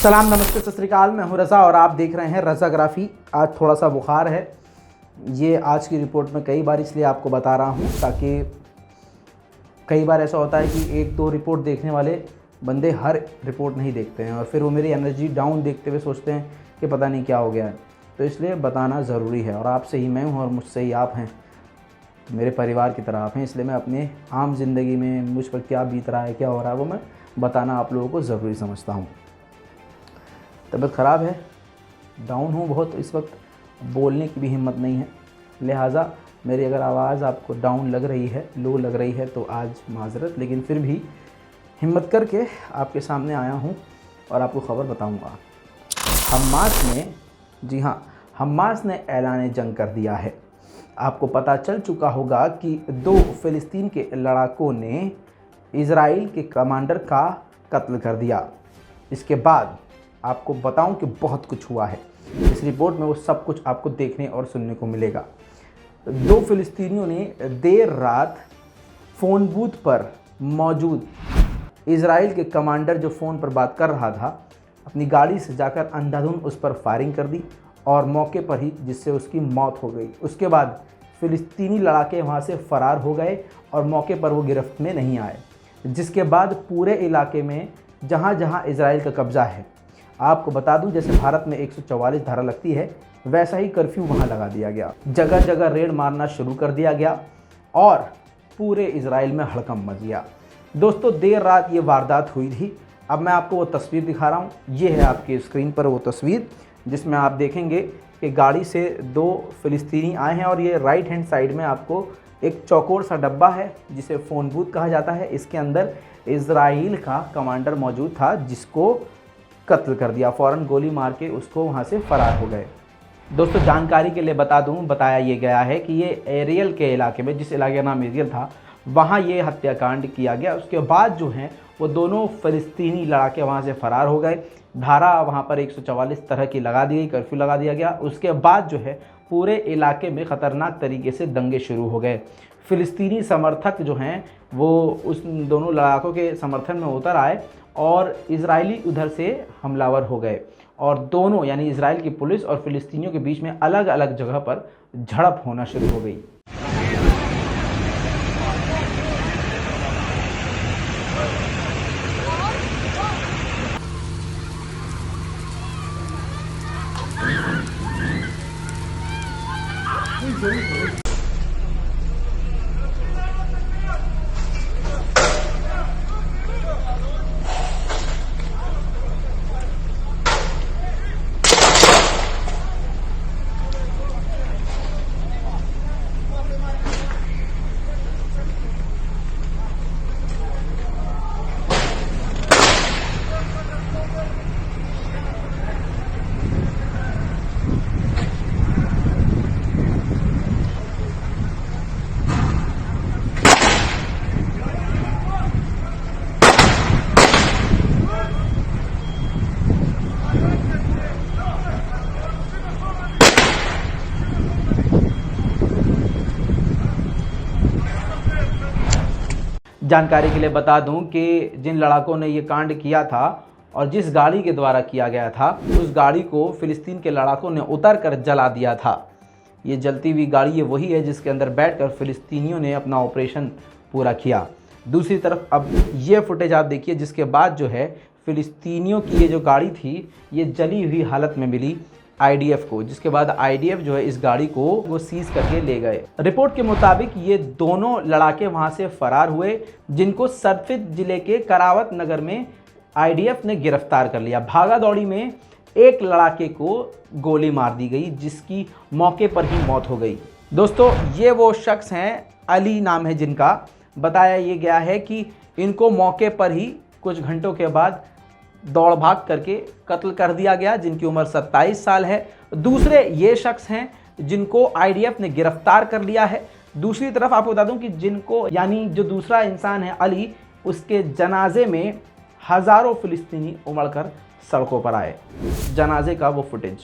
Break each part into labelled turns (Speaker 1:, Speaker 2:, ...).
Speaker 1: सलाम, नमस्ते, सत श्री अकाल। मैं हूं रज़ा और आप देख रहे हैं रज़ाग्राफी। आज थोड़ा सा बुखार है। ये आज की रिपोर्ट में कई बार इसलिए आपको बता रहा हूं ताकि कई बार ऐसा होता है कि एक दो रिपोर्ट देखने वाले बंदे हर रिपोर्ट नहीं देखते हैं और फिर वो मेरी एनर्जी डाउन देखते हुए सोचते हैं कि पता नहीं क्या हो गया है। तो इसलिए बताना ज़रूरी है और आपसे ही मैं हूँ और मुझसे ही आप हैं, मेरे परिवार की तरह आप हैं। इसलिए मैं अपने आम ज़िंदगी में मुझ पर क्या बीत रहा है, क्या हो रहा है, वो मैं बताना आप लोगों को ज़रूरी समझता हूँ। तबीयत ख़राब है, डाउन हूँ बहुत इस वक्त, बोलने की भी हिम्मत नहीं है। लिहाजा मेरी अगर आवाज़ आपको डाउन लग रही है, लो लग रही है तो आज माज़रत, लेकिन फिर भी हिम्मत करके आपके सामने आया हूँ और आपको ख़बर बताऊँगा। हमास ने, जी हाँ, हमास ने ऐलान जंग कर दिया है। आपको पता चल चुका होगा कि 2 फ़िलिस्तीन के लड़ाकों ने इज़राइल के कमांडर का कत्ल कर दिया। इसके बाद आपको बताऊं कि बहुत कुछ हुआ है। इस रिपोर्ट में वो सब कुछ आपको देखने और सुनने को मिलेगा। 2 फ़िलिस्तीनियों ने देर रात फ़ोन बूथ पर मौजूद इज़राइल के कमांडर जो फ़ोन पर बात कर रहा था, अपनी गाड़ी से जाकर अंधाधुंध उस पर फायरिंग कर दी और मौके पर ही जिससे उसकी मौत हो गई। उसके बाद फ़िलिस्तीनी लड़ाके वहाँ से फ़रार हो गए और मौके पर वो गिरफ्त में नहीं आए। जिसके बाद पूरे इलाके में जहाँ जहाँ इज़राइल का कब्ज़ा है, आपको बता दूं जैसे भारत में 144 धारा लगती है, वैसा ही कर्फ्यू वहाँ लगा दिया गया। जगह जगह रेड मारना शुरू कर दिया गया और पूरे इज़राइल में हड़कंप मच गया। दोस्तों, देर रात ये वारदात हुई थी। अब मैं आपको वो तस्वीर दिखा रहा हूँ। ये है आपकी स्क्रीन पर वो तस्वीर जिसमें आप देखेंगे कि गाड़ी से 2 फ़िलिस्तीनी आए हैं और ये राइट हैंड साइड में आपको एक चौकोर सा डब्बा है जिसे फ़ोन बूथ कहा जाता है। इसके अंदर इज़राइल का कमांडर मौजूद था जिसको कत्ल कर दिया। फ़ौरन गोली मार के उसको वहाँ से फ़रार हो गए। दोस्तों, जानकारी के लिए बता दूँ, बताया ये गया है कि ये एरियल के इलाके में, जिस इलाके का नाम एरियल था, वहाँ ये हत्याकांड किया गया। उसके बाद जो हैं वो दोनों फ़िलिस्तीनी लड़ाके वहाँ से फ़रार हो गए। धारा वहाँ पर 144 तरह की लगा दी गई, कर्फ्यू लगा दिया गया। उसके बाद जो है पूरे इलाके में ख़तरनाक तरीके से दंगे शुरू हो गए। फ़िलिस्तीनी समर्थक जो हैं वो उस दोनों लड़ाकों के समर्थन में उतर आए और इजरायली उधर से हमलावर हो गए और दोनों यानी इजराइल की पुलिस और फ़िलिस्तीनियों के बीच में अलग अलग जगह पर झड़प होना शुरू हो गई। जानकारी के लिए बता दूं कि जिन लड़ाकों ने ये कांड किया था और जिस गाड़ी के द्वारा किया गया था, उस गाड़ी को फ़िलिस्तीन के लड़ाकों ने उतर कर जला दिया था। ये जलती हुई गाड़ी ये वही है जिसके अंदर बैठकर फ़िलिस्तीनियों ने अपना ऑपरेशन पूरा किया। दूसरी तरफ अब ये फुटेज आप देखिए जिसके बाद जो है फ़िलिस्तीनियों की ये जो गाड़ी थी ये जली हुई हालत में मिली आईडीएफ को, जिसके बाद आईडीएफ जो है इस गाड़ी को वो सीज करके ले गए। रिपोर्ट के मुताबिक ये दोनों लड़ाके वहां से फरार हुए जिनको सरफित जिले के करावत नगर में आईडीएफ ने गिरफ्तार कर लिया। भागा दौड़ी में एक लड़ाके को गोली मार दी गई जिसकी मौके पर ही मौत हो गई। दोस्तों, ये वो शख्स हैं, अली नाम है जिनका। बताया ये गया है कि इनको मौके पर ही कुछ घंटों के बाद दौड़ भाग करके कत्ल कर दिया गया, जिनकी उम्र 27 साल है। दूसरे ये शख्स हैं जिनको आईडीएफ ने गिरफ्तार कर लिया है। दूसरी तरफ आपको बता दूं कि जिनको यानी जो दूसरा इंसान है अली, उसके जनाजे में हज़ारों फ़िलिस्तीनी उमड़कर सड़कों पर आए। जनाजे का वो फुटेज।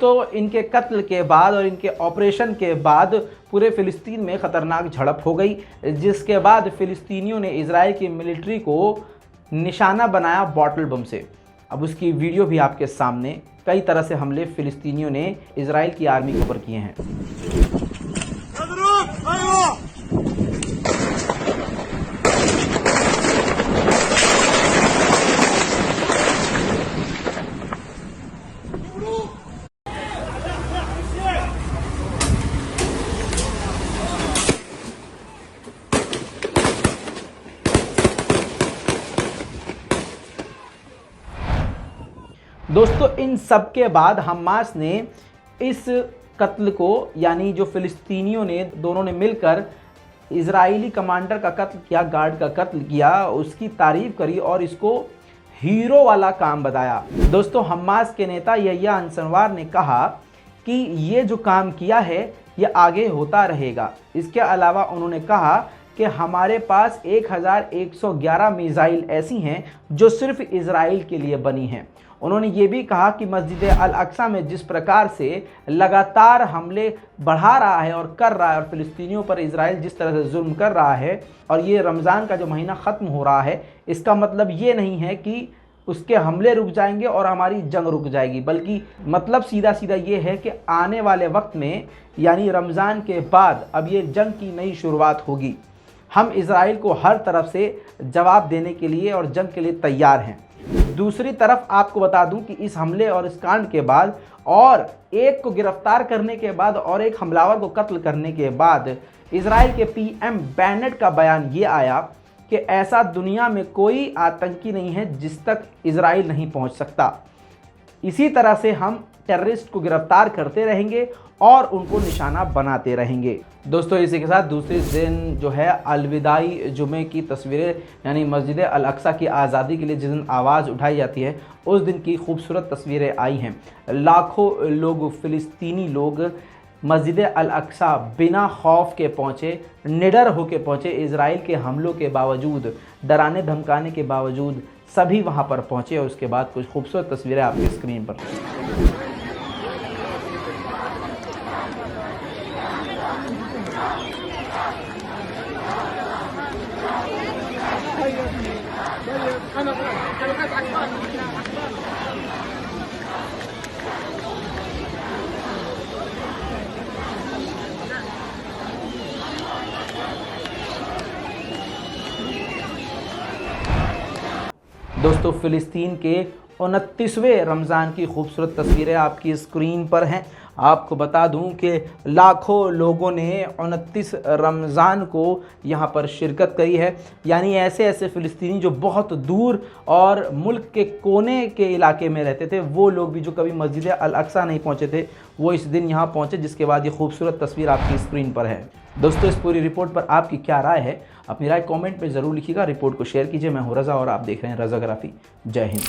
Speaker 1: दोस्तों, इनके कत्ल के बाद और इनके ऑपरेशन के बाद पूरे फ़िलिस्तीन में ख़तरनाक झड़प हो गई, जिसके बाद फ़िलिस्तीनियों ने इजराइल की मिलिट्री को निशाना बनाया बॉटल बम से। अब उसकी वीडियो भी आपके सामने। कई तरह से हमले फ़िलिस्तीनियों ने इजराइल की आर्मी के ऊपर किए हैं। दोस्तों, इन सब के बाद हमास ने इस कत्ल को, यानी जो फ़िलिस्तीनियों ने दोनों ने मिलकर इजरायली कमांडर का कत्ल किया, गार्ड का कत्ल किया, उसकी तारीफ करी और इसको हीरो वाला काम बताया। दोस्तों, हमास के नेता यह्या सिनवार ने कहा कि ये जो काम किया है ये आगे होता रहेगा। इसके अलावा उन्होंने कहा कि हमारे पास 1111 मिसाइल ऐसी हैं जो सिर्फ इजराइल के लिए बनी हैं। उन्होंने ये भी कहा कि मस्जिद अल अक्सा में जिस प्रकार से लगातार हमले बढ़ा रहा है और कर रहा है और फ़िलिस्तीनियों पर इजराइल जिस तरह से जुल्म कर रहा है और ये रमज़ान का जो महीना ख़त्म हो रहा है, इसका मतलब ये नहीं है कि उसके हमले रुक जाएंगे और हमारी जंग रुक जाएगी, बल्कि मतलब सीधा सीधा ये है कि आने वाले वक्त में, यानी रमज़ान के बाद, अब ये जंग की नई शुरुआत होगी। हम इजराइल को हर तरफ से जवाब देने के लिए और जंग के लिए तैयार हैं। दूसरी तरफ आपको बता दूं कि इस हमले और इस कांड के बाद और एक को गिरफ्तार करने के बाद और एक हमलावर को कत्ल करने के बाद इजराइल के पीएम बेनेट का बयान ये आया कि ऐसा दुनिया में कोई आतंकी नहीं है जिस तक इजराइल नहीं पहुंच सकता। इसी तरह से हम टेररिस्ट को गिरफ्तार करते रहेंगे और उनको निशाना बनाते रहेंगे। दोस्तों, इसी के साथ दूसरे दिन जो है अलविदाई जुमे की तस्वीरें, यानी मस्जिद अल अक्सा की आज़ादी के लिए जिस दिन आवाज़ उठाई जाती है उस दिन की खूबसूरत तस्वीरें आई हैं। लाखों लोग, फ़िलिस्तीनी लोग मस्जिद अल अक्सा बिना खौफ के पहुँचे, निडर होके पहुँचे। इजराइल के हमलों के बावजूद, डराने धमकाने के बावजूद सभी वहाँ पर पहुँचे। और उसके बाद कुछ खूबसूरत तस्वीरें आपकी स्क्रीन पर। दोस्तों, फ़िलिस्तीन के 29वें रमज़ान की खूबसूरत तस्वीरें आपकी स्क्रीन पर हैं। आपको बता दूं कि लाखों लोगों ने 29 रमज़ान को यहाँ पर शिरकत करी है। यानी ऐसे ऐसे फ़िलिस्तीनी जो बहुत दूर और मुल्क के कोने के इलाके में रहते थे, वो लोग भी जो कभी मस्जिद अल अक्सा नहीं पहुँचे थे, वो इस दिन यहाँ पहुँचे, जिसके बाद ये खूबसूरत तस्वीर आपकी स्क्रीन पर है। दोस्तों, इस पूरी रिपोर्ट पर आपकी क्या राय है? अपनी राय कमेंट में ज़रूर लिखिएगा। रिपोर्ट को शेयर कीजिए। मैं हूँ रज़ा और आप देख रहे हैं रज़ाग्राफी। जय हिंद।